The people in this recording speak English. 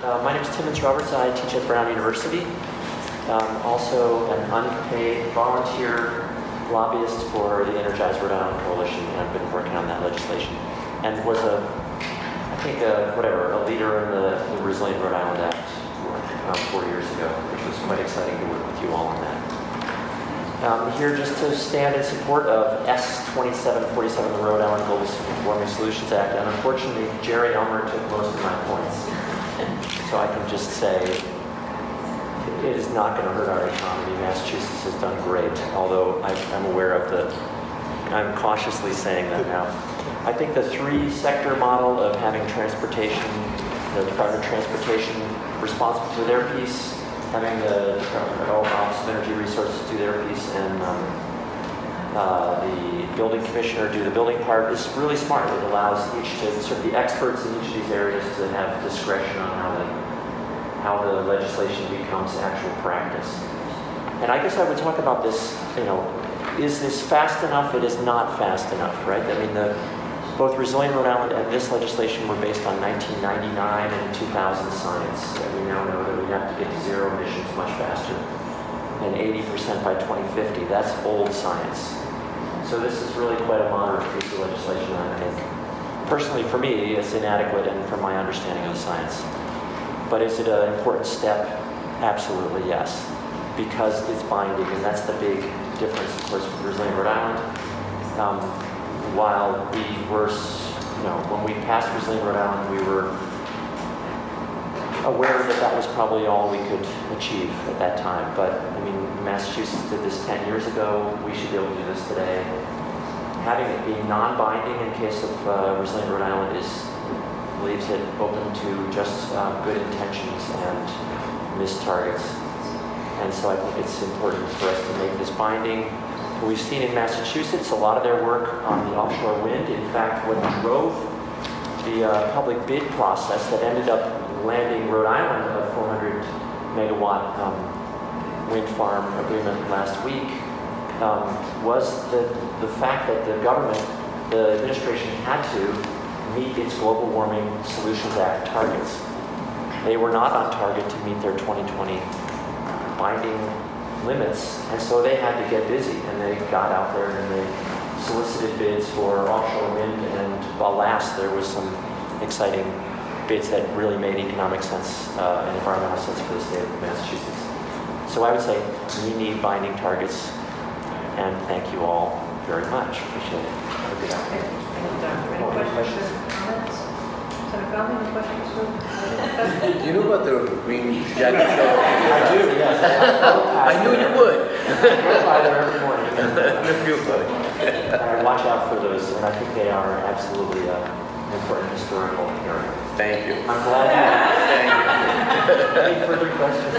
My name is Introverts. I teach at Brown University. Also an unpaid volunteer lobbyist for the Energize Rhode Island Coalition, and I've been working on that legislation. And was a leader in the Resilient Rhode Island Act 4 years ago, which was quite exciting to work with you all on that. I'm here just to stand in support of S2747, the Rhode Island Global Warming Solutions Act, and unfortunately, Jerry Elmer took most of my points. So I can just say, it is not going to hurt our economy. Massachusetts has done great, although I'm aware of I'm cautiously saying that now. I think the three-sector model of having transportation, the Department of Transportation responsible for their piece, having the Department of Office of Energy Resources do their piece, and the building commissioner do the building part is really smart. It allows sort of the experts in each of these areas to have discretion on how the legislation becomes actual practice. And I guess I would talk about this, is this fast enough? It is not fast enough, right? I mean, both Resilient Rhode Island and this legislation were based on 1999 and 2000 science. And we now know that we have to get to zero emissions much faster, and 80% by 2050. That's old science. So this is really quite a moderate piece of legislation, I think. Personally, for me, it's inadequate and from my understanding of the science. But is it an important step? Absolutely, yes. Because it's binding, and that's the big difference, of course, with Resilient Rhode Island. While we were, when we passed Resilient Rhode Island, we were aware that that was probably all we could achieve at that time. But, I mean, Massachusetts did this 10 years ago. We should be able to do this today. Having it be non-binding in case of Resilient Rhode Island leaves it open to just good intentions and missed targets. And so I think it's important for us to make this binding. We've seen in Massachusetts a lot of their work on the offshore wind. In fact, what drove the public bid process that ended up landing Rhode Island a 400 megawatt wind farm agreement last week was the fact that the administration had to meet its Global Warming Solutions Act targets. They were not on target to meet their 2020 binding limits, and so they had to get busy, and they got out there and they solicited bids for offshore wind, and alas, there was some exciting bids that really made economic sense and environmental sense for the state of Massachusetts. So I would say we need binding targets, and thank you all very much. Appreciate it. Have a good afternoon. Any questions? Comments? Senator Conley, any questions? Do you know about the green jacket show? I do, yes. I knew you would. I go by there every morning. I knew you would. I watch out for those, and I think they are absolutely an important historical area. Thank you. I'm glad you asked. Thank you. Any further questions?